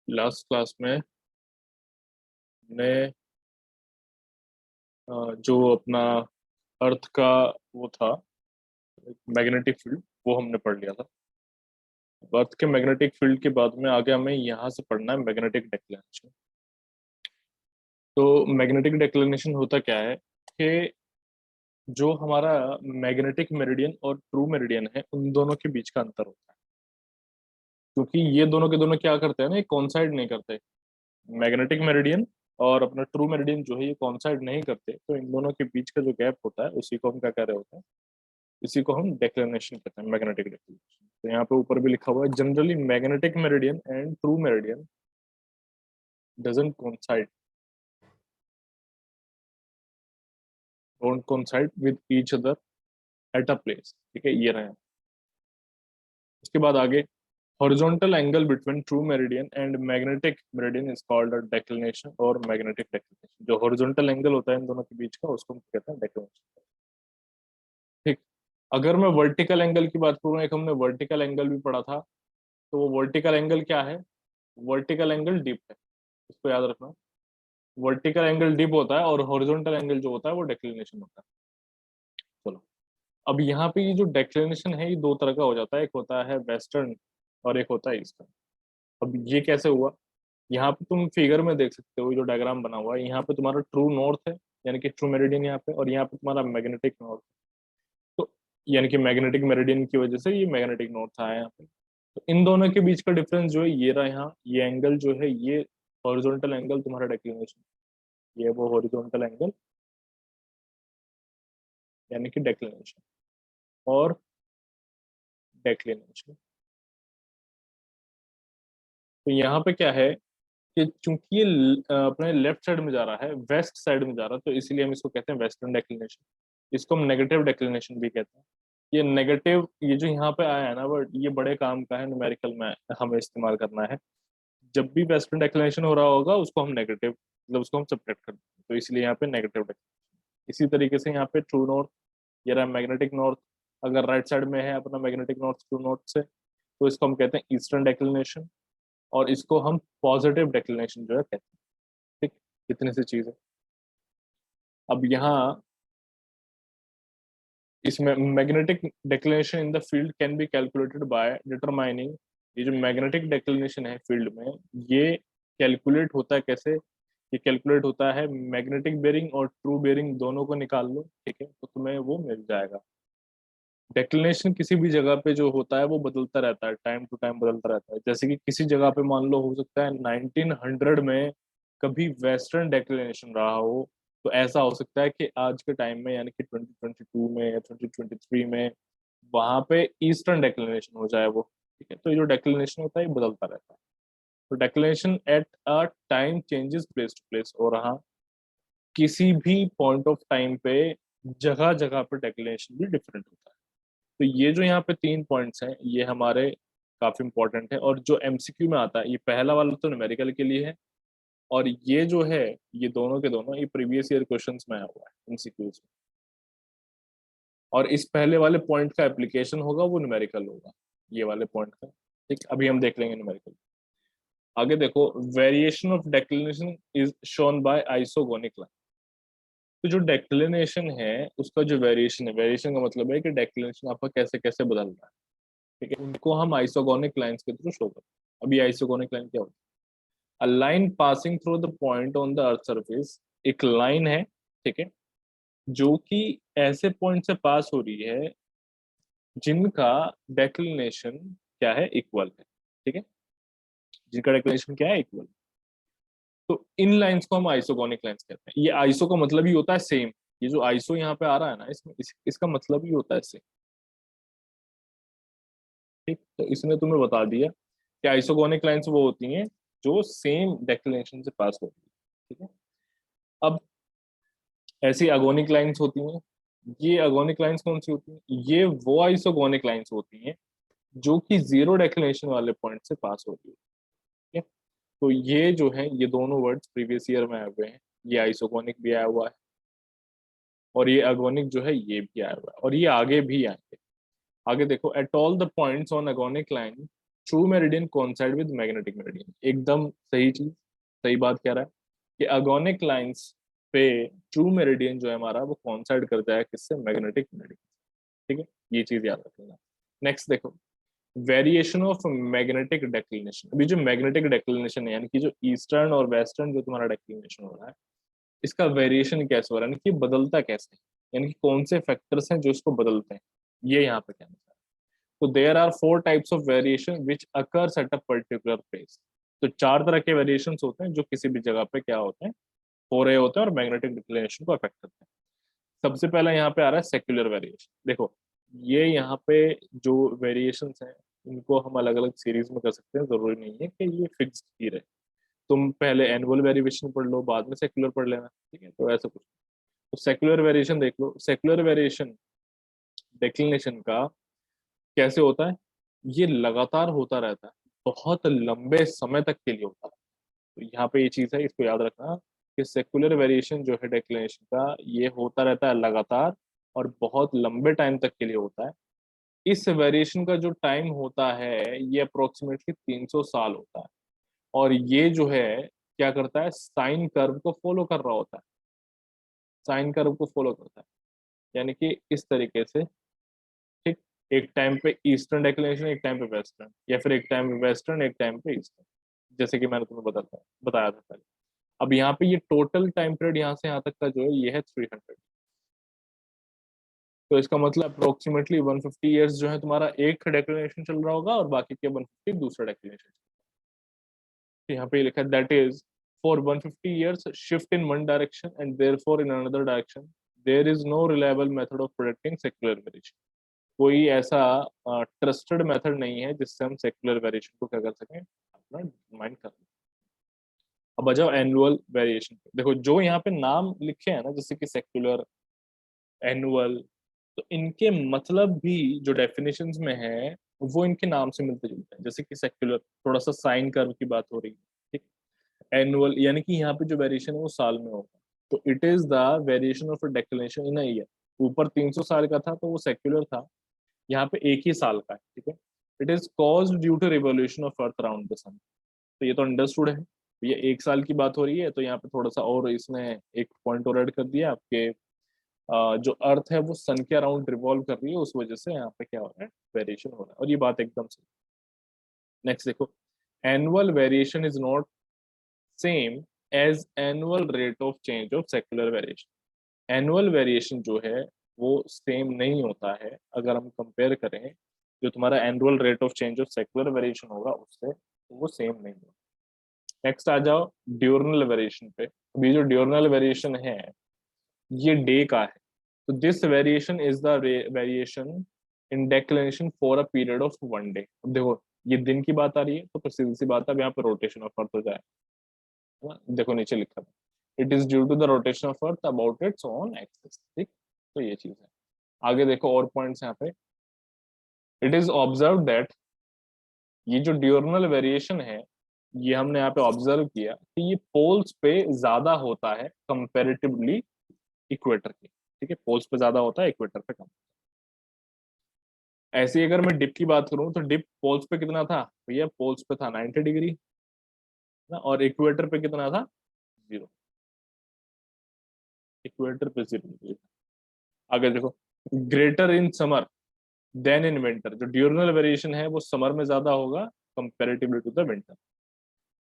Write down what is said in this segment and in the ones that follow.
Last class में ने जो अपना अर्थ का वो था मैग्नेटिक फील्ड, वो हमने पढ़ लिया था। अर्थ के मैग्नेटिक फील्ड के बाद में आगे हमें यहाँ से पढ़ना है मैग्नेटिक डेक्लेनेशन। तो मैग्नेटिक डेक्लेनेशन होता क्या है कि जो हमारा मैग्नेटिक मेरिडियन और ट्रू मेरिडियन है उन दोनों के बीच का अंतर होता है, क्योंकि ये दोनों के दोनों क्या करते हैं ना, ये कॉन्साइड नहीं करते। मैग्नेटिक मेरिडियन और अपना ट्रू मेरिडियन जो है ये कॉन्साइड नहीं करते, तो इन दोनों के बीच का जो गैप होता है उसी को हम क्या कह रहे होते हैं, इसी को हम डेक्लेनेशन कहते हैं, मैग्नेटिक डेक्लेनेशन। तो यहाँ पे ऊपर भी लिखा हुआ है, generally magnetic meridian and true meridian doesn't coincide, don't coincide with each other at a place. ठीक है, ये रहे। उसके बाद आगे, horizontal angle between true meridian and magnetic meridian is called a declination और मैग्नेटिक डेक्लिनेशन। जो हॉरिजॉन्टल एंगल होता है इन दोनों के बीच का, उसको हम कहते हैं डेक्लिनेशन। ठीक। अगर मैं वर्टिकल एंगल की बात करूँ, एक हमने वर्टिकल एंगल भी पढ़ा था, तो वो वर्टिकल एंगल क्या है, वर्टिकल एंगल डिप है, इसको याद रखना। वर्टिकल एंगल डिप होता है और हॉरिजॉन्टल एंगल जो होता है वो डेक्लिनेशन होता है। चलो, अब यहाँ पे ये जो डेक्लिनेशन है ये दो तरह का हो जाता है, एक होता है वेस्टर्न और एक होता है ईस्टर्न। अब ये कैसे हुआ, यहाँ पे तुम फिगर में देख सकते हो, जो डायग्राम बना हुआ है, यहाँ पे तुम्हारा ट्रू नॉर्थ है, यानी कि ट्रू मेरिडियन यहाँ पे, और यहाँ पे तुम्हारा मैग्नेटिक नॉर्थ। तो यानी कि मैग्नेटिक मेरिडियन की वजह से ये मैग्नेटिक नॉर्थ आया यहाँ पे। तो इन दोनों के बीच का डिफरेंस जो है ये रहा, यहाँ ये एंगल जो है ये हॉरिजॉन्टल एंगल तुम्हारा डेक्लिनेशन, ये वो हॉरिजॉन्टल एंगल यानी कि डेक्लिनेशन और डेक्लिनेशन। तो यहाँ पे क्या है कि चूंकि ये अपने लेफ्ट साइड में जा रहा है, वेस्ट साइड में जा रहा है, तो इसीलिए हम इसको कहते हैं वेस्टर्न डेक्लिनेशन। इसको हम नेगेटिव डेक्लिनेशन भी कहते हैं। ये नेगेटिव, ये जो यहाँ पे आया है ना वर्ड, ये बड़े काम का है, न्यूमेरिकल में हमें इस्तेमाल करना है। जब भी वेस्टर्न डेक्लिनेशन हो रहा होगा उसको हम नेगेटिव, मतलब उसको हम सब्ट्रैक्ट करते हैं, तो इसलिए यहाँ पे नेगेटिव डेक्लिनेशन। इसी तरीके से यहाँ पे ट्रू नॉर्थ, ये रहा मैग्नेटिक नॉर्थ, अगर राइट साइड में है अपना मैग्नेटिक नॉर्थ ट्रू नॉर्थ से, तो इसको हम कहते हैं ईस्टर्न डेक्लिनेशन, और इसको हम पॉजिटिव डेक्लिनेशन जो है कहते हैं। ठीक, इतनी सी चीज है। अब यहाँ इसमें magnetic declination in the field can be calculated by determining, ये जो मैग्नेटिक डेक्लिनेशन है फील्ड में, ये कैलकुलेट होता है कैसे, ये कैलकुलेट होता है मैग्नेटिक बेरिंग और ट्रू बेरिंग दोनों को निकाल लो, ठीक है, तो तुम्हें वो मिल जाएगा। डेक्लिनेशन किसी भी जगह पे जो होता है वो बदलता रहता है, टाइम टू टाइम बदलता रहता है। जैसे कि किसी जगह पे मान लो हो सकता है 1900 में कभी वेस्टर्न डेक्लिनेशन रहा हो, तो ऐसा हो सकता है कि आज के टाइम में यानी कि 2022 में या 2023 में वहां पे ईस्टर्न डेक्लिनेशन हो जाए वो। ठीक है, तो ये जो डेक्लिनेशन होता है ये बदलता रहता है। तो declination at a time changes place to place, और हाँ, किसी भी पॉइंट ऑफ टाइम पे जगह जगह पे डेक्लिनेशन भी डिफरेंट होता है। तो ये जो यहाँ पे तीन पॉइंट्स हैं ये हमारे काफी इंपॉर्टेंट है, और जो एमसीक्यू में आता है, ये पहला वाला तो न्यूमेरिकल के लिए है, और ये जो है ये दोनों के दोनों ये प्रीवियस ईयर क्वेश्चंस में आया हुआ है एमसीक्यूज में। और इस पहले वाले पॉइंट का एप्लीकेशन होगा वो न्यूमेरिकल होगा, ये वाले पॉइंट का। ठीक, अभी हम देख लेंगे न्यूमेरिकल। आगे देखो, variation of declination is shown by isogonic line. तो जो डेक्लिनेशन है उसका जो वेरिएशन है, वेरिएशन का मतलब है कि डेक्लिनेशन आपका कैसे कैसे बदल रहा है। ठीक है, उनको हम आइसोगोनिक लाइंस के थ्रू शो करते हैं। अभी आइसोगोनिक लाइन क्या होती है, a line passing through the point on the earth surface, एक लाइन है, ठीक है, जो कि ऐसे पॉइंट से पास हो रही है जिनका डेक्लिनेशन क्या है, इक्वल है। ठीक है, जिनका डेक्लिनेशन क्या है, इक्वल। तो इन लाइंस को हम आइसोगोनिक लाइंस कहते हैं। ये आइसो का मतलब ही होता है सेम, ये जो आइसो यहाँ पे आ रहा है ना, इसमें इसका मतलब ही होता है सेम। ठीक, तो इसने तुम्हें बता दिया कि आइसोगोनिक लाइंस वो होती हैं जो सेम डेक्लिनेशन से पास होती है। ठीक है, अब ऐसी अगोनिक लाइंस होती हैं, ये अगोनिक लाइंस कौन सी होती हैं, ये वो आइसोगोनिक लाइंस होती हैं जो कि जीरो डेक्लिनेशन वाले पॉइंट से पास होती है। ठीक है, तो ये जो है ये दोनों वर्ड्स प्रीवियस ईयर में आए हुए हैं, ये आइसोगोनिक भी आया हुआ है और ये अगोनिक जो है ये भी आया हुआ है, और ये आगे भी आएंगे। आगे देखो, at all the points on agonic line true meridian coincide with magnetic meridian, एकदम सही चीज, सही बात कह रहा है कि अगोनिक लाइंस पे ट्रू मेरिडियन जो है हमारा वो कोइंसाइड करता है किससे, मैग्नेटिक मेरिडियन। ठीक है, ये चीज याद रखना। नेक्स्ट देखो, वेरिएशन ऑफ मैग्नेटिक डेक्लिनेशन। अभी जो मैग्नेटिक डेक्लिनेशन है यानी कि जो ईस्टर्न और वेस्टर्न जो तुम्हारा डेक्लिनेशन हो रहा है, इसका वेरिएशन कैसे हो रहा है, यानी कि बदलता कैसे है, यानी कि कौन से फैक्टर्स हैं जो इसको बदलते हैं, ये यहाँ पे कहना चाह रहा है। तो there are 4 types of variation which occurs at a particular place. तो 4 तरह के वेरिएशंस होते हैं जो किसी भी जगह पे क्या होते हैं, हो रहे होते हैं और मैग्नेटिक डिक्लेरेशन को अफेक्ट करते हैं। सबसे पहला यहाँ पे आ रहा है सेक्युलर वेरिएशन। देखो ये यहाँ पे जो वेरिएशंस हैं इनको हम अलग अलग सीरीज में कर सकते हैं, जरूरी नहीं है कि ये फिक्स ही रहे। तुम पहले एनुअल वेरिएशन पढ़ लो, बाद में सेक्युलर पढ़ लेना, ठीक है, तो ऐसा कुछ। तो सेक्युलर वेरिएशन देख लो। सेक्युलर वेरिएशन डिक्लिनेशन का कैसे होता है, ये लगातार होता रहता है, बहुत लंबे समय तक के लिए होता है। तो यहाँ पे ये चीज है, इसको याद रखना कि सेक्युलर वेरिएशन जो है डिक्लेनेशन का, ये होता रहता है लगातार और बहुत लंबे टाइम तक के लिए होता है। इस वेरिएशन का जो टाइम होता है ये अप्रोक्सीमेटली 300 साल होता है। और ये जो है क्या करता है, साइन कर्व को फॉलो कर रहा होता है, साइन कर्व को फॉलो करता है, यानी कि इस तरीके से। ठीक, एक टाइम पे ईस्टर्न डेक्लिनेशन, एक टाइम पे वेस्टर्न, या फिर एक टाइम पे वेस्टर्न एक टाइम पे ईस्टर्न, जैसे कि मैंने तुम्हें बताया था पहले। अब यहाँ पे ये टोटल टाइम पीरियड यहाँ से यहाँ तक का जो है ये है 300। तो इसका मतलब अप्रोक्सीमेटली 150 ईयर्स जो है तुम्हारा एक डेक्लिनेशन चल रहा होगा और बाकी के 150 दूसरा डेक्लिनेशन। यहाँ पे लिखा है that is for 150 years shift in one direction and therefore in another direction there is no reliable method of predicting secular variation. कोई ऐसा ट्रस्टेड मेथड नहीं है जिससे हम सेक्युलर वेरिएशन को क्या कर सकें, अपना माइंड कर। अब आ जाओ एनुअल वेरिएशन पे। देखो जो यहाँ पे नाम लिखे हैं ना, जैसे कि सेक्युलर, एनुअल, तो इनके मतलब भी जो डेफिनेशंस में है वो इनके नाम से मिलते जुलते हैं। जैसे कि सेक्युलर थोड़ा सा साइन कर्व की बात हो रही है, ठीक। एनुअल यानी कि यहाँ पे जो वेरिएशन है वो साल में होगा, तो it is the variation of a declination in a year. ऊपर 300 साल का था तो वो सेक्युलर था, यहाँ पे एक ही साल का है, ठीक है। It is cause due to revolution of earth around the sun. तो ये तो अंडरस्टूड है, ये एक साल की बात हो रही है, तो यहाँ पे थोड़ा सा और इसने एक पॉइंट और ऐड कर दिया आपके, जो अर्थ है वो सन के अराउंड रिवॉल्व कर रही है, उस वजह से यहाँ पे क्या हो रहा है, वेरिएशन हो रहा है, और ये बात एकदम सही। नेक्स्ट देखो, annual variation is not same as annual rate of change of secular variation. Annual variation जो है वो सेम नहीं होता है अगर हम कंपेयर करें जो तुम्हारा annual rate of change of secular variation होगा उससे, तो वो सेम नहीं होगा। नेक्स्ट आ जाओ ड्यूरनल वेरिएशन पे। अभी जो ड्यूरनल वेरिएशन है ये डे का है। तो this variation is the variation in declination for a period of 1 day. अब देखो ये दिन की बात आ रही है, तो फिर सीधी सी बात है, अब यहाँ पे रोटेशन ऑफ अर्थ हो जाए, है ना? देखो नीचे लिखा है it is due to the rotation of earth about its own axis, ठीक। तो ये चीज है। आगे देखो और पॉइंट्स यहाँ पे। इट इज ऑब्जर्व दैट, ये जो ड्यूरनल वेरिएशन है ये हमने यहाँ पे ऑब्जर्व किया कि ये पोल्स पे ज्यादा होता है कंपेरेटिवली इक्वेटर के, ठीक है। पोल्स पे ज्यादा होता है, इक्वेटर पे कम। ऐसे ही अगर मैं डिप की बात करूं तो डिप पोल्स पे कितना था भैया, पोल्स पे था 90 डिग्री ना, और इक्वेटर पे कितना था, 0। इक्वेटर पे 0 डिग्री। आगे देखो, greater in summer than in winter. जो ड्यूरनल वेरिएशन है वो समर में ज्यादा होगा कंपेरेटिवली टू द विंटर।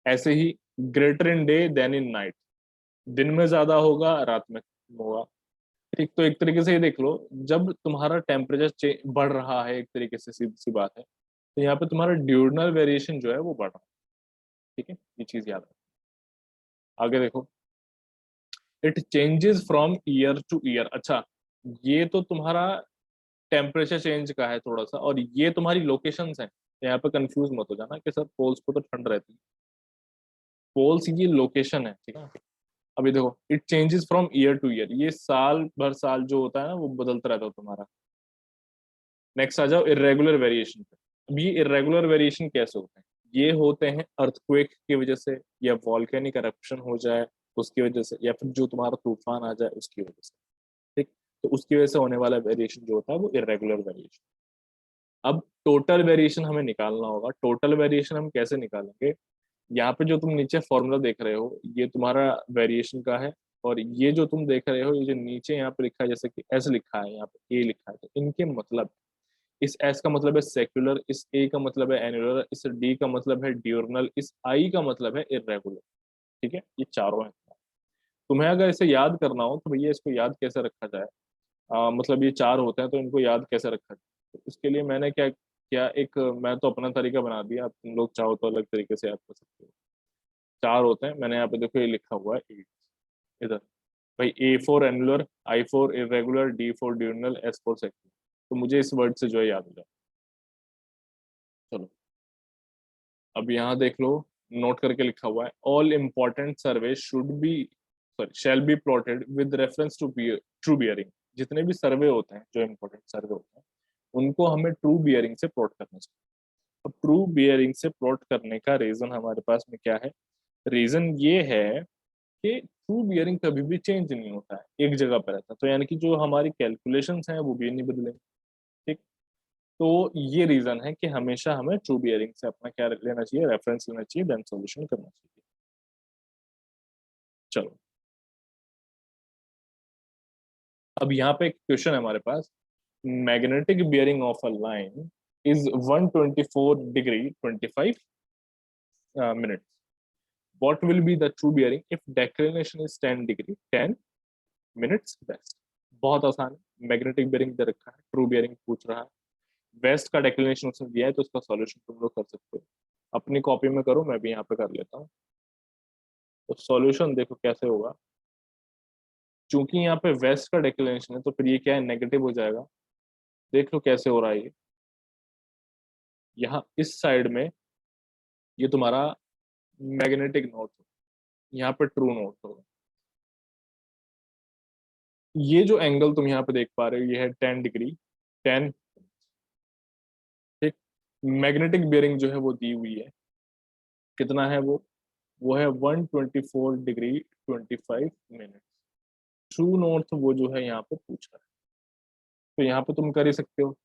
ऐसे ही greater in day than in night, दिन में ज्यादा होगा रात में कम होगा, ठीक। तो एक तरीके से ये देख लो, जब तुम्हारा टेम्परेचर बढ़ रहा है, एक तरीके से सीधी सी बात है, तो यहाँ पे तुम्हारा ड्यूरनल वेरिएशन जो है वो बढ़ रहा है, ठीक है। ये चीज याद रखो। आगे देखो, it changes from year two year. अच्छा, ये तो तुम्हारा टेम्परेचर चेंज का है थोड़ा सा, और ये तुम्हारी लोकेशंस हैं। यहाँ पे कंफ्यूज मत हो जाना कि सर पोल्स पे तो ठंड रहती है, पोल्स ये लोकेशन है, ठीक है। अभी देखो, it changes from year two year, ये साल भर साल जो होता है ना वो बदलता रहता है तुम्हारा। नेक्स्ट आ जाओ इरेगुलर वेरिएशन पे। अब ये इरेगुलर वेरिएशन कैसे होते हैं, ये होते हैं अर्थक्वेक की वजह से, या वॉल्केनिक eruption हो जाए उसकी वजह से, या फिर जो तुम्हारा तूफान आ जाए उसकी वजह से, ठीक। तो उसकी वजह से होने वाला वेरिएशन जो होता है वो इरेगुलर वेरिएशन। अब टोटल वेरिएशन हमें निकालना होगा। टोटल वेरिएशन हम कैसे निकालेंगे? यहाँ पे जो तुम नीचे फॉर्मूला देख रहे हो ये तुम्हारा वेरिएशन का है, और ये जो तुम देख रहे हो ये जो नीचे यहाँ पे लिखा है, जैसे कि एस लिखा है, यहाँ पे ए लिखा है, तो इनके मतलब, इस एस का मतलब है सेक्युलर, इस ए का मतलब है एनुलर, इस डी का मतलब है डिurnal, इस आई का मतलब है इरेगुलर। ठीक है, ये चारों हैं। तुम्हें अगर इसे याद करना हो तो भैया इसको याद कैसे रखा जाए, मतलब ये चार होते हैं तो इनको याद कैसे रखा जाए, तो इसके लिए मैंने क्या किया, एक मैं तो अपना तरीका बना दिया, अब तुम लोग चाहो तो अलग तरीके से याद कर सकते हो। चार होते हैं, मैंने यहाँ पे देखो ये लिखा हुआ है एट इधर। भाई A for annular, I for irregular, D for diurnal, S for secular. तो मुझे इस वर्ड से जो है याद हो जाए। चलो, अब यहाँ देख लो, नोट करके लिखा हुआ है, all important survey should be, sorry shall be plotted with reference to true bearing. जितने भी सर्वे होते हैं, जो इम्पोर्टेंट सर्वे होते हैं, उनको हमें ट्रू बियरिंग से प्लॉट करना चाहिए। अब ट्रू बियरिंग से प्लॉट करने का रीजन हमारे पास में क्या है? रीजन ये है कि ट्रू बियरिंग कभी भी चेंज नहीं होता है, एक जगह पर रहता है, तो यानी कि जो हमारी कैलकुलेशंस हैं वो भी नहीं बदलेंगे। ठीक, तो ये रीजन है कि हमेशा हमें ट्रू बियरिंग से अपना क्या लेना चाहिए, रेफरेंस लेना चाहिए, देन सॉल्यूशन करना चाहिए। चलो, अब यहाँ पे एक क्वेश्चन है हमारे पास, magnetic bearing of a line is 124 degree 25 minutes, what will be the true bearing if declination is 10 degree 10 minutes west? बहुत आसान है, मैग्नेटिक बेरिंग दे रखा है, ट्रू बियरिंग पूछ रहा है, वेस्ट का डेक्लिनेशन उसने दिया है, तो उसका सॉल्यूशन तुम लोग कर सकते हो। अपनी कॉपी में करो, मैं भी यहाँ पे कर लेता हूँ। तो सॉल्यूशन देखो कैसे होगा, चूंकि यहाँ पे वेस्ट का डेक्लिनेशन है तो फिर ये क्या है, नेगेटिव हो जाएगा। देख लो कैसे हो रहा है ये, यहाँ इस साइड में ये तुम्हारा मैग्नेटिक नॉर्थ, यहाँ पे ट्रू नॉर्थ होगा। ये जो एंगल तुम यहाँ पे देख पा रहे हो ये है 10 डिग्री 10। ठीक, मैग्नेटिक बेयरिंग जो है वो दी हुई है, कितना है वो है 124 डिग्री 25 मिनट। ट्रू नॉर्थ वो जो है यहाँ पे पूछा है, तो यहाँ पे तुम कर ही सकते हो।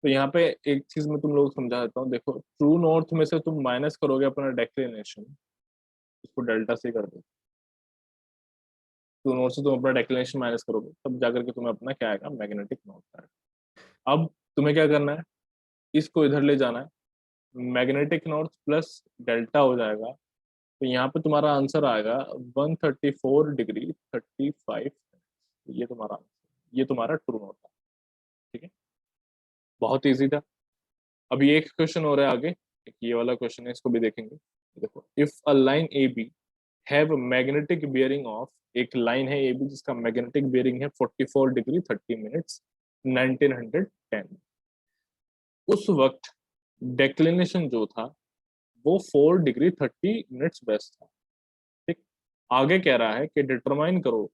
तो यहाँ पे एक चीज मैं तुम लोग समझा देता हूँ, देखो ट्रू नॉर्थ में से तुम माइनस करोगे अपना डेक्लिनेशन, इसको डेल्टा से कर दो। ट्रू नॉर्थ से तुम अपना डेक्लिनेशन माइनस करोगे तब जाकर के तुम्हें अपना क्या आएगा, मैग्नेटिक नॉर्थ आएगा। अब तुम्हें क्या करना है, इसको इधर ले जाना है, मैग्नेटिक नॉर्थ प्लस डेल्टा हो जाएगा, तो यहाँ पे तुम्हारा आंसर आएगा 134 डिग्री 35। ये तुम्हारा आंसर, ये तुम्हारा ट्रू नॉट था। ठीक है, बहुत इजी था। अभी एक क्वेश्चन हो रहा है आगे, एक ये वाला क्वेश्चन है, इसको भी देखेंगे। देखो, if a line A B have magnetic bearing of, एक लाइन है ए बी जिसका मैग्नेटिक बियरिंग है 44 डिग्री 30 मिनट्स 1910, उस वक्त डेक्लिनेशन जो था वो 4 डिग्री 30 मिनट्स वेस्ट था। ठीक, आगे कह रहा है कि डिटरमाइन करो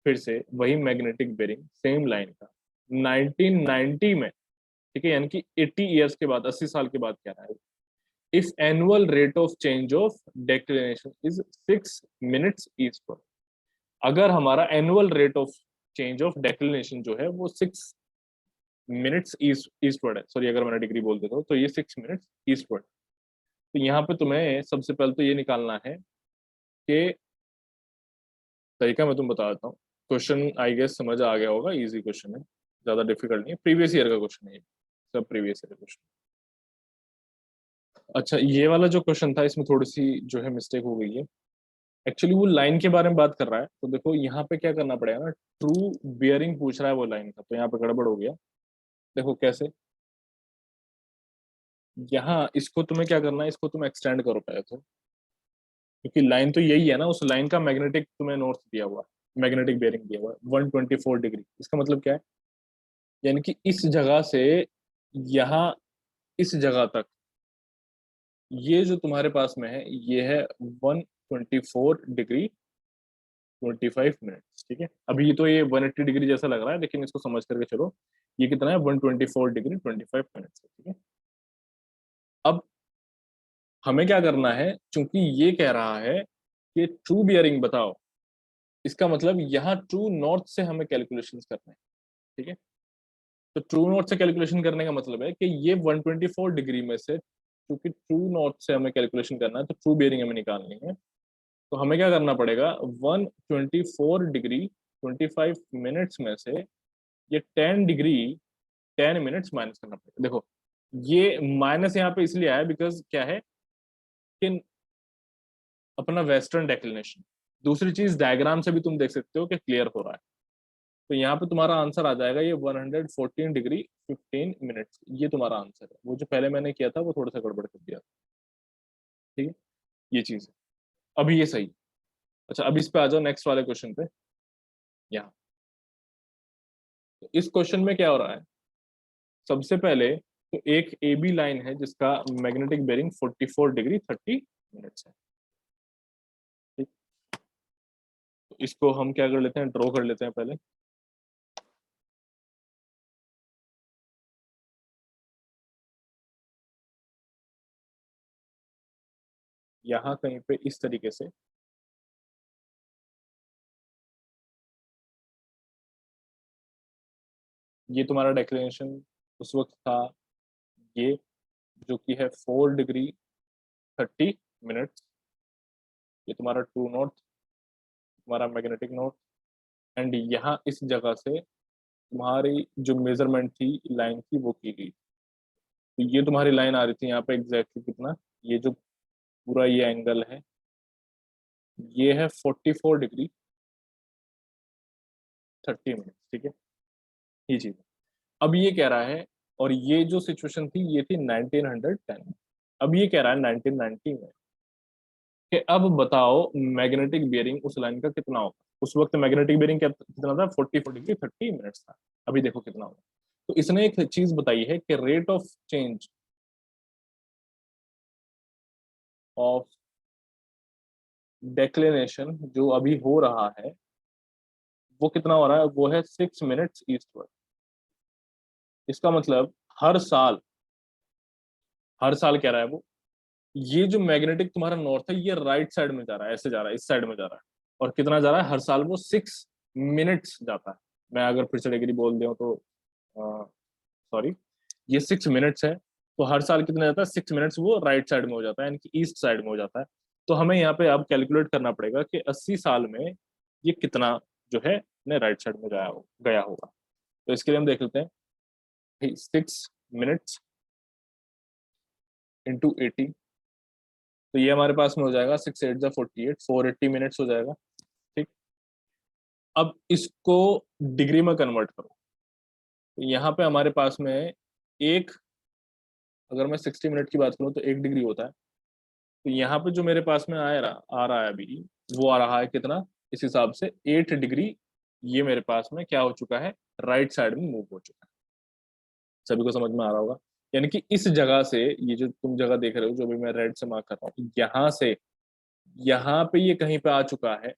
फिर से वही मैग्नेटिक बेरिंग सेम लाइन का 1990 में। ठीक है, यानी कि 80 ईयर्स के बाद, 80 साल के बाद कह रहा है, if annual rate of change of declination is 6 minutes eastward. अगर हमारा annual rate of change of declination जो है वो 6 मिनट्स ईस्टवर्ड है, सॉरी अगर मैंने डिग्री बोल देता हूँ तो ये 6 मिनट्स ईस्टवर्ड। तो यहाँ पे तुम्हें सबसे पहले तो ये निकालना है कि, तरीका मैं तुम बता देता हूँ। क्वेश्चन आई गेस समझ आ गया होगा, इजी क्वेश्चन है, ज्यादा डिफिकल्ट नहीं है, प्रीवियस ईयर का क्वेश्चन है ये, सब प्रीवियस ईयर का क्वेश्चन। अच्छा, ये वाला जो क्वेश्चन था इसमें थोड़ी सी जो है मिस्टेक हो गई है। एक्चुअली वो लाइन के बारे में बात कर रहा है, तो देखो यहाँ पे क्या करना पड़ेगा ना, ट्रू बियरिंग पूछ रहा है वो लाइन का, तो यहाँ पे गड़बड़ हो गया। देखो कैसे, यहाँ इसको तुम्हें क्या करना है, इसको तुम एक्सटेंड करो पहले तो, क्योंकि लाइन तो यही है ना, उस लाइन का मैग्नेटिक तुम्हें नॉर्थ दिया हुआ है, मैग्नेटिक बियरिंग दिया हुआ है 124 डिग्री। इसका मतलब क्या है, यानी कि इस जगह से यहाँ इस जगह तक, ये जो तुम्हारे पास में है ये है 124 डिग्री 25 मिनट। ठीक है, अभी तो ये 180 डिग्री जैसा लग रहा है, लेकिन इसको समझ करके चलो, ये कितना है, 124 डिग्री 25 मिनट। ठीक है, अब हमें क्या करना है, क्योंकि ये कह रहा है कि ट्रू बियरिंग बताओ, इसका मतलब यहाँ ट्रू नॉर्थ से हमें कैलकुलेशंस करना है। ठीक है, तो ट्रू नॉर्थ से कैलकुलेशन करने का मतलब है कि ये 124 डिग्री में से, क्योंकि ट्रू नॉर्थ से हमें कैलकुलेशन करना है तो ट्रू बियरिंग हमें निकालनी है, तो हमें क्या करना पड़ेगा, 124 डिग्री 25 मिनट्स में से ये 10 डिग्री 10 मिनट्स माइनस करना पड़ेगा। देखो ये माइनस यहाँ पे इसलिए आया बिकॉज क्या है कि अपना वेस्टर्न डेक्लिनेशन, दूसरी चीज डायग्राम से भी तुम देख सकते हो कि क्लियर हो रहा है। तो यहाँ पे तुम्हारा आंसर आ जाएगा ये 114 डिग्री 15 मिनट्स, ये तुम्हारा आंसर है। वो जो पहले मैंने किया था वो थोड़ा सा गड़बड़ कर दिया। ठीक है, ये चीज है। अभी ये सही। अच्छा अब इस पे आ जाओ नेक्स्ट वाले क्वेश्चन पे। यहाँ तो इस क्वेश्चन में क्या हो रहा है, सबसे पहले तो एक ए बी लाइन है जिसका मैग्नेटिक बेरिंग 44 डिग्री 30 मिनट्स है। ठीक, तो इसको हम क्या कर लेते हैं, ड्रॉ कर लेते हैं पहले। यहाँ कहीं पे इस तरीके से ये तुम्हारा डेक्लेरेशन उस वक्त था, ये जो कि है 4 डिग्री 30 मिनट्स, ये तुम्हारा ट्रू नॉर्थ, तुम्हारा मैग्नेटिक नॉर्थ। एंड यहाँ इस जगह से तुम्हारी जो मेजरमेंट थी लाइन की वो की गई। तो ये तुम्हारी लाइन आ रही थी यहाँ पे एग्जैक्टली कितना, ये जो पूरा ये एंगल है ये है 44 डिग्री 30 मिनट। ठीक है, ये चीज है। अब ये कह रहा है, और ये जो सिचुएशन थी ये थी 1910। अब ये कह रहा है 1990 में कि अब बताओ मैग्नेटिक बियरिंग उस लाइन का कितना होगा। उस वक्त मैग्नेटिक बियरिंग कितना था, 44 डिग्री 30 मिनट्स था। अभी देखो कितना होगा। तो इसने एक चीज बताई है कि rate of change of declination जो अभी हो रहा है वो कितना हो रहा है, वो है 6 मिनट्स ईस्टवर्ड। इसका मतलब हर साल, हर साल कह रहा है वो, ये जो मैग्नेटिक तुम्हारा नॉर्थ है ये राइट साइड में जा रहा है, ऐसे जा रहा है, इस साइड में जा रहा है। और कितना जा रहा है हर साल, वो 6 मिनट्स जाता है। मैं अगर फिर से डिग्री बोल दिया तो सॉरी, ये 6 मिनट्स है। तो हर साल कितना जाता है, 6 मिनट्स वो राइट साइड में हो जाता है, यानी कि ईस्ट साइड में हो जाता है। तो हमें यहाँ पे अब कैलकुलेट करना पड़ेगा कि 80 साल में ये कितना जो है ने राइट साइड में गया होगा। तो इसके लिए हम देख लेते हैं 6 मिनट्स इंटू 80। तो ये हमारे पास में हो जाएगा 6 8 जा 48, 480 मिनट्स हो जाएगा। ठीक, अब इसको डिग्री में कन्वर्ट करो। तो यहाँ पे हमारे पास में एक, अगर मैं 60 मिनट की बात करूँ तो 1 डिग्री होता है। तो यहाँ पे जो मेरे पास में आ रहा है अभी, वो आ रहा है कितना, इस हिसाब से 8 डिग्री ये मेरे पास में क्या हो चुका है, राइट साइड में मूव हो चुका है। सभी को समझ में आ रहा होगा। यानी कि इस जगह से, ये जो तुम जगह देख रहे हो जो भी मैं रेड से मार्क कर रहा हूँ, यहाँ से यहाँ पे ये कहीं पे आ चुका है।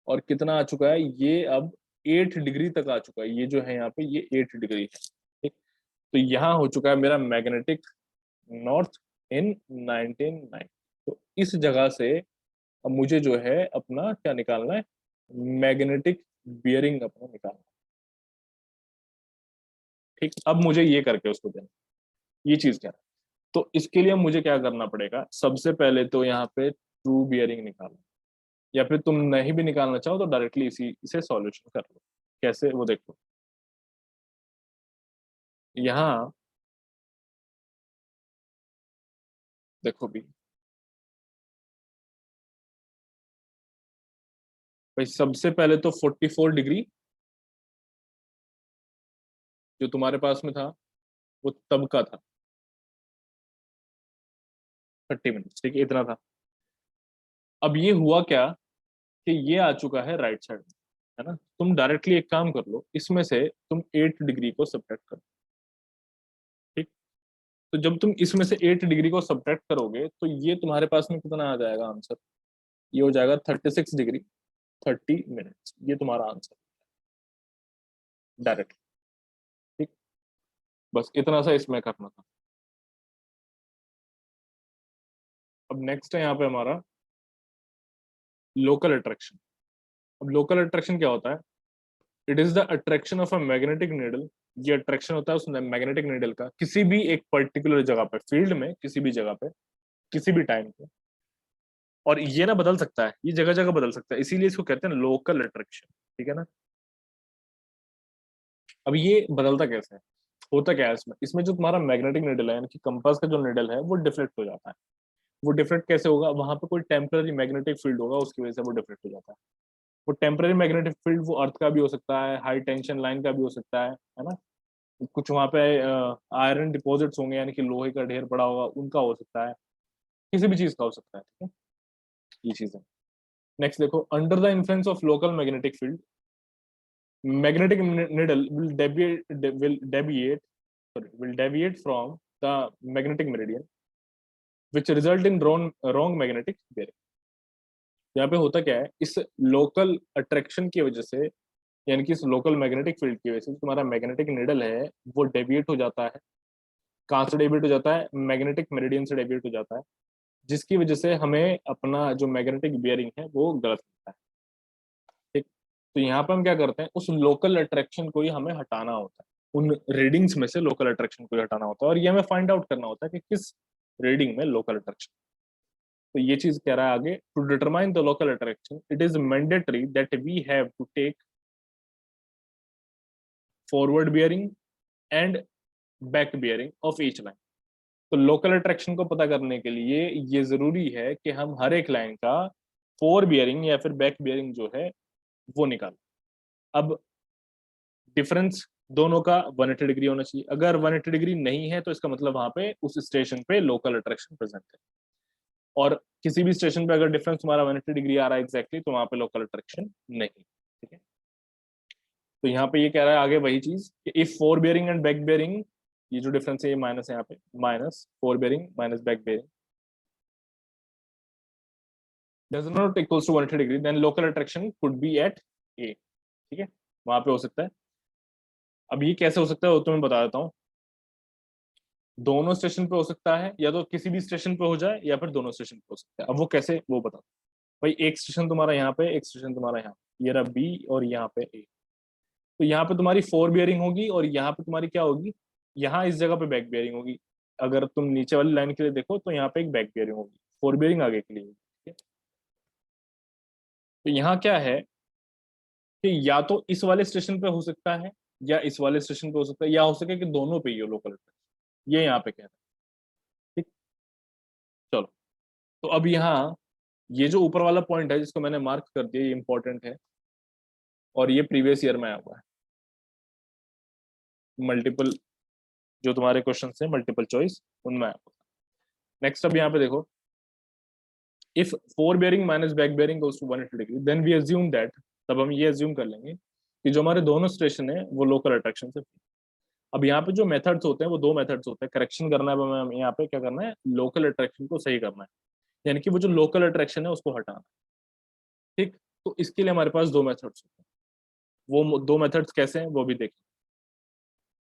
और कितना आ चुका है, ये अब 8 डिग्री तक आ चुका है। ये जो है यहाँ पे ये 8 डिग्री है। ठीक, तो यहाँ हो चुका है मेरा मैग्नेटिक नॉर्थ इन 1990। तो इस जगह से अब मुझे जो है अपना क्या निकालना है, मैग्नेटिक बियरिंग अपना निकालना है। ठीक, अब मुझे ये करके उसको देना, ये चीज क्या है। तो इसके लिए मुझे क्या करना पड़ेगा, सबसे पहले तो यहाँ पे ट्रू बियरिंग निकालना, या फिर तुम नहीं भी निकालना चाहो तो डायरेक्टली इसे सॉल्यूशन कर लो। कैसे वो देखो, यहाँ देखो भी भाई, सबसे पहले तो 44 डिग्री जो तुम्हारे पास में था वो तब का था 30 मिनट्स। ठीक है, इतना था। अब ये हुआ क्या कि ये आ चुका है राइट साइड में, है ना। तुम डायरेक्टली एक काम कर लो, इसमें से तुम 8 डिग्री को सब्ट्रैक्ट करो। ठीक, तो जब तुम इसमें से 8 डिग्री को सब्ट्रैक्ट करोगे तो ये तुम्हारे पास में कितना आ जाएगा आंसर, ये हो जाएगा 36 डिग्री 30 मिनट्स, ये तुम्हारा आंसर डायरेक्ट। ठीक, बस इतना सा इसमें करना था। अब नेक्स्ट है यहाँ पे हमारा लोकल अट्रैक्शन। अब लोकल अट्रैक्शन क्या होता है, it is the attraction of a magnetic needle, ये अट्रैक्शन होता है उस मैग्नेटिक नीडल का किसी भी एक पर्टिकुलर जगह पे, फील्ड में किसी भी जगह पे, किसी भी टाइम पे। और ये ना बदल सकता है, ये जगह जगह बदल सकता है, इसीलिए इसको कहते हैं लोकल अट्रैक्शन, ठीक है ना। अब ये बदलता कैसे है, होता क्या है इसमें, इसमें जो तुम्हारा मैग्नेटिक नीडल है यानी कि कंपास का जो नीडल है वो डिफ्लेक्ट हो जाता है। वो डिफ्लेक्ट कैसे होगा, वहां पे कोई टेम्पररी मैग्नेटिक फील्ड होगा, उसकी वजह से वो डिफ्लेक्ट हो जाता है। वो टेम्पररी मैग्नेटिक फील्ड वो अर्थ का भी हो सकता है, हाई टेंशन लाइन का भी हो सकता है ना। कुछ वहां पे आयरन डिपॉजिट्स होंगे यानी कि लोहे का ढेर पड़ा होगा, उनका हो सकता है, किसी भी चीज का हो सकता है, ठीक है, ये चीज है। नेक्स्ट देखो, under the influence of local magnetic field, magnetic needle will deviate from the magnetic meridian, which result in wrong magnetic bearing। यहाँ पे होता क्या है, इस लोकल अट्रैक्शन की वजह से यानी कि इस लोकल मैग्नेटिक फील्ड की वजह से तुम्हारा मैग्नेटिक निडल है वो डेविएट हो जाता है। कहाँ से डेविएट हो जाता है, मैग्नेटिक मेरिडियन से डेविएट हो जाता है, जिसकी वजह से हमें अपना जो मैग्नेटिक बियरिंग है वो गलत मिलता है, ठीक। तो यहाँ पे हम क्या करते हैं, उस लोकल अट्रैक्शन को ही हमें हटाना होता है, उन रीडिंग्स में से लोकल अट्रैक्शन को ही हटाना होता है, और ये हमें फाइंड आउट करना होता है कि किस रीडिंग में लोकल अट्रैक्शन। तो ये चीज कह रहा है आगे, to determine the local attraction it is mandatory that we have to take forward bearing and back bearing of each line. तो लोकल अट्रैक्शन को पता करने के लिए ये जरूरी है कि हम हर एक लाइन का फोर बियरिंग या फिर बैक बियरिंग जो है वो निकालें। अब डिफरेंस दोनों का 180 डिग्री होना चाहिए, अगर 180 डिग्री नहीं है तो इसका मतलब वहां पे उस स्टेशन पे लोकल अट्रैक्शन प्रेजेंट है। और किसी भी स्टेशन पे अगर डिफरेंस तुम्हारा 180 डिग्री आ रहा है एग्जैक्टली, तो वहां पे लोकल अट्रैक्शन नहीं, ठीक है। तो यहाँ पे ये कह रहा है आगे वही चीज कि if four bearing and back bearing, ये जो डिफरेंस है ये माइनस है, यहाँ पे minus four bearing minus back bearing does not equals to 180 degree, then local attraction could be at A, ठीक है, वहां पे हो सकता है। अब ये कैसे हो सकता है वो तुम्हें बता देता हूँ। दोनों स्टेशन पे हो सकता है, या तो किसी भी स्टेशन पे हो जाए या फिर दोनों स्टेशन पे हो सकता है। अब वो कैसे वो बता, भाई एक स्टेशन तुम्हारा यहाँ पे, एक स्टेशन तुम्हारा यहाँ, ये रहा बी और यहाँ पे ए। तो यहाँ पे तुम्हारी फोर बियरिंग होगी और यहाँ पे तुम्हारी क्या होगी, यहाँ इस जगह पे बैक बियरिंग होगी। अगर तुम नीचे वाली लाइन के लिए देखो तो यहाँ पे एक बैक बियरिंग होगी, फोर बियरिंग आगे के लिए होगी, ठीक है। तो यहाँ क्या है कि या तो इस वाले स्टेशन पे हो सकता है या इस वाले स्टेशन पे हो सकता है, या हो सके कि दोनों पे ही हो लोकल अट्रैक्शन, ये यहाँ पे कह रहे हैं, ठीक। चलो, तो अब यहाँ ये जो ऊपर वाला पॉइंट है जिसको मैंने मार्क कर दिया, ये इंपॉर्टेंट है और ये प्रीवियस ईयर में आया हुआ है। मल्टीपल जो तुम्हारे क्वेश्चन है मल्टीपल चॉइस, उनमें आया हुआ है। नेक्स्ट अब यहाँ पे देखो, if fore bearing minus back bearing goes to 180 degree then we assume that, तब हम ये अज्यूम कर लेंगे कि जो हमारे दोनों स्टेशन है वो लोकल अट्रैक्शन से। अब यहाँ पे जो मेथड्स होते हैं वो दो मेथड्स होते हैं, करेक्शन करना है हमें, यहाँ पे क्या करना है, लोकल अट्रैक्शन को सही करना है, यानी कि वो जो लोकल अट्रैक्शन है उसको हटाना, ठीक। तो इसके लिए हमारे पास दो मेथड्स होते हैं, वो दो मेथड्स कैसे हैं वो भी देखें।